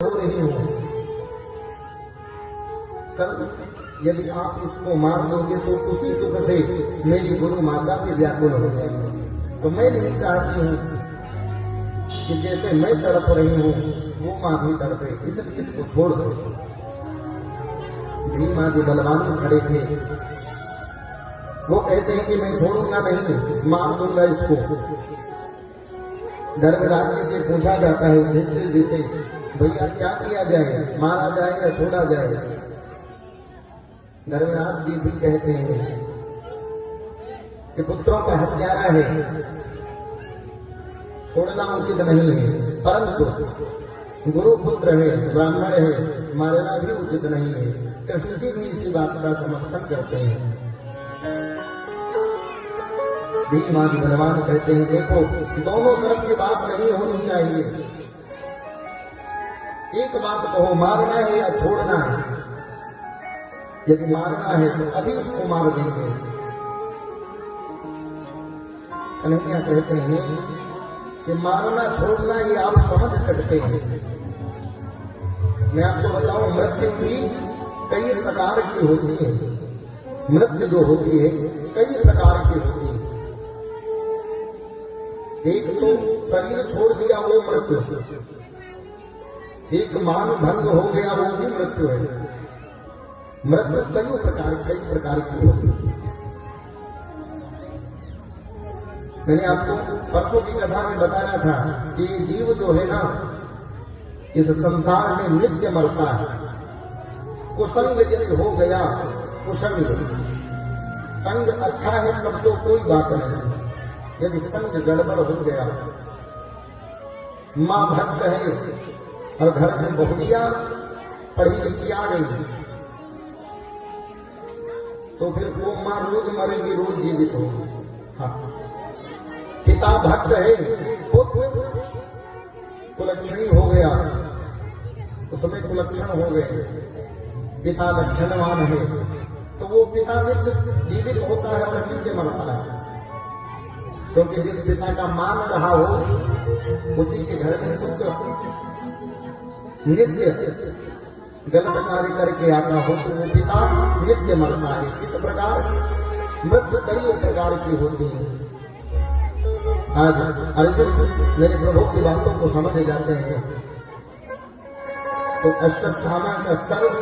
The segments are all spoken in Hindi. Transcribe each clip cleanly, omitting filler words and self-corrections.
हो रही हूं, कल यदि आप इसको मार दोगे तो उसी दुख से मेरी गुरु माता भी व्याकुल हो जाएगी। तो मैं नहीं चाहती हूं कि जैसे मैं तड़प रही हूं वो मां भी तड़पे, इसलिए इसको छोड़ दो। भीम आदि बलवान खड़े थे, वो कहते हैं कि मैं छोड़ूंगा नहीं, मार दूंगा इसको। धर्मराज जी से पूछा जाता है युधिष्ठिर जी से, भैया क्या किया जाए, मारा जाए या छोड़ा जाए? धर्मराज जी भी कहते हैं कि पुत्रों का हत्यारा है, छोड़ना उचित नहीं है, परंतु गुरु पुत्र है, ब्राह्मण है, मारना भी उचित नहीं है। कृष्ण जी भी इसी बात का समर्थन करते हैं। भीम आदि बलवान कहते हैं देखो, दोनों तरफ की बात नहीं होनी चाहिए, एक बात कहो, मारना है या छोड़ना है। यदि मारना है तो अभी उसको मार देंगे। कन्हैया कहते हैं कि मारना छोड़ना ये आप समझ सकते हैं। मैं आपको बताऊं, मृत्यु भी कई प्रकार की होती है। मृत्यु जो होती है कई प्रकार की होती है। एक तो शरीर छोड़ दिया वो मृत्यु, एक मान भंग हो गया वो भी मृत्यु है। मृत्यु कई प्रकार की होती है। मैंने आपको परसों की कथा में बताया था कि जीव जो है ना, इस संसार में नित्य मरता है। कुसंग यदि हो गया, कुसंग संग अच्छा है तब तो कोई बात नहीं, यदि संग गड़बड़ हो गया, मां भक्त है और घर में बहुरिया पढ़ी लिखी आ गई, तो फिर वो मां रोज मरेगी, रोज जीवित होगी। हाँ, पिता भक्त है, कुलक्षणी हो गया, उसमें कुलक्षण हो गए, पिता लक्षणवान है, तो वो पिता नित्य जीवित होता है और नित्य मरता है। क्योंकि जिस पिता का मान रहा हो उसी के घर में पुत्र नित्य गलत कार्य करके आता हो तो वो पिता नित्य मरता है। इस प्रकार मृत्यु कई प्रकार की होती है। आज अर्जुन मेरे प्रभु की बातों को समझ जाते हैं तो अश्वत्थामा का सर्व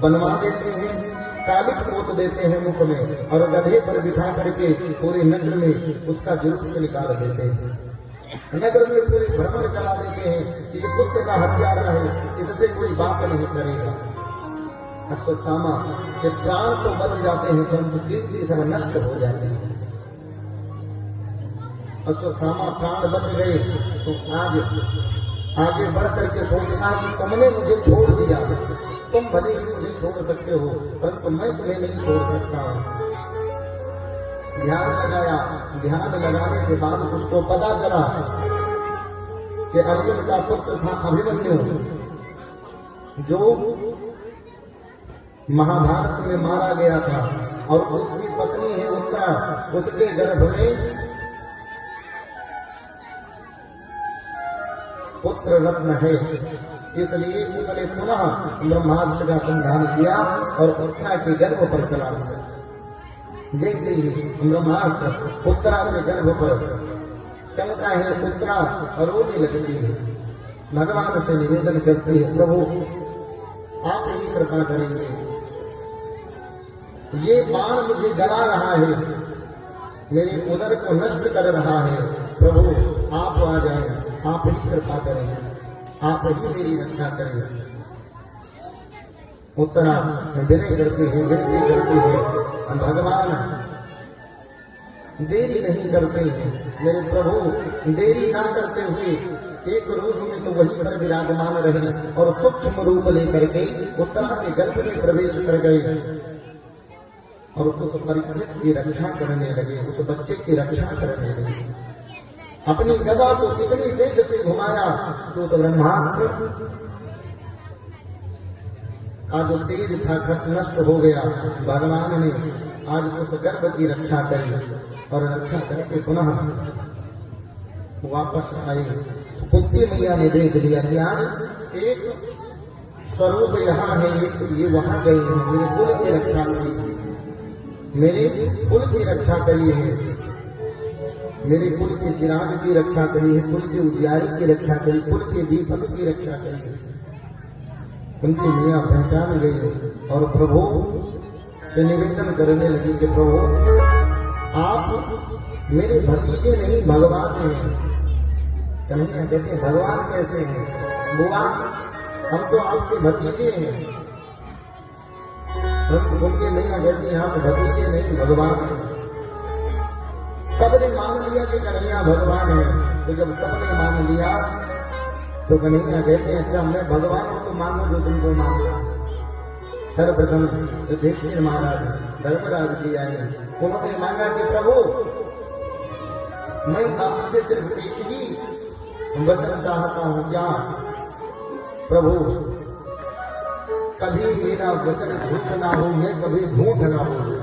बनवा देते हैं, कालिक पोत देते हैं मुख में और गधे पर बिठा करके पूरे नगर में उसका जुलूस निकाल देते हैं। नगर में पूरे भ्रमण करा देते हैं कि ये पुत्र का हत्यारा है, इससे कोई बात नहीं करेगा। अश्वत्थामा के प्राण तो बच जाते हैं परंतु कीर्ति सब नष्ट हो जाते हैं। अश्वत्थामा प्राण बच गए तो आगे बढ़ करके सोचता है कि तुमने मुझे छोड़ दिया, तुम भले ही मुझे छोड़ सकते हो परंतु मैं तुम्हें नहीं छोड़ सकता। ध्यान लगाया, ध्यान लगाने के बाद उसको पता चला कि अर्जुन का पुत्र था अभिमन्यु, जो महाभारत में मारा गया था, और उसकी पत्नी है उत्तरा, उसके गर्भ में पुत्र रत्न है। इसलिए उसने पुनः ब्रह्मास्त्र का संधान किया और उत्तरा के गर्भ पर चला दिया। जैसे ही ब्रह्मास्त्र उत्तरा के गर्भ पर चलता है, उत्तरा रोने लगती है, भगवान से निवेदन करती है, प्रभु आप ही कृपा करेंगे, ये बाण मुझे जला रहा है, मेरे उदर को नष्ट कर रहा है, प्रभु आप आ जाएं, आप ही कृपा करें, आप ही मेरी रक्षा करें। उत्तरा विनय करती है, विनती करती है, भगवान देरी नहीं करते हैं, मेरे प्रभु देरी ना करते हुए एक रोज में तो वहीं पर विराजमान रहे और सूक्ष्म रूप लेकर के उत्तरा के गर्भ में प्रवेश कर गए और उस परीक्षित की रक्षा करने लगे, उस बच्चे की रक्षा करने लगे। अपनी गदा को कितनी तेज से घुमाया तो उस ब्रह्मास्त्र का जो तेज था खत नष्ट हो गया। भगवान ने आज उस गर्भ की रक्षा करी और रक्षा करके पुनः वापस आए कुंती मैया ने देख लिया कि आज एक स्वरूप यहाँ है, एक ये वहां गए हैं, मेरे कुल की रक्षा करी, मेरे कुल की रक्षा करी है, मेरे कुल के चिराग की रक्षा करी है, कुल के उजियारी की रक्षा करी, कुल के दीपक की रक्षा करी है। कुंती मैया पहचान गई और प्रभु से निवेदन करने लगी कि प्रभु आप मेरे भतीजे नहीं भगवान हैं। कन्हैया कहते हैं भगवान कैसे हैं? बुआ हम तो आपके भतीजे हैं। कुंती मैया कहती हैं आप भतीजे नहीं भगवान हैं। सबने मान लिया कि कन्हैया भगवान है। तो जब सबने मान लिया तो कन्हैया कहते हैं अच्छा मैं भगवान को मानो जो तुमको मानना। सर्वप्रथम युधिष्ठिर महाराज धर्मराज जी आए, उन्होंने मांगा कि प्रभु मैं आपसे सिर्फ एक ही वचन चाहता हूं, क्या प्रभु कभी मेरा वचन झूठ ना हो, मैं कभी झूठ ना बोलूं।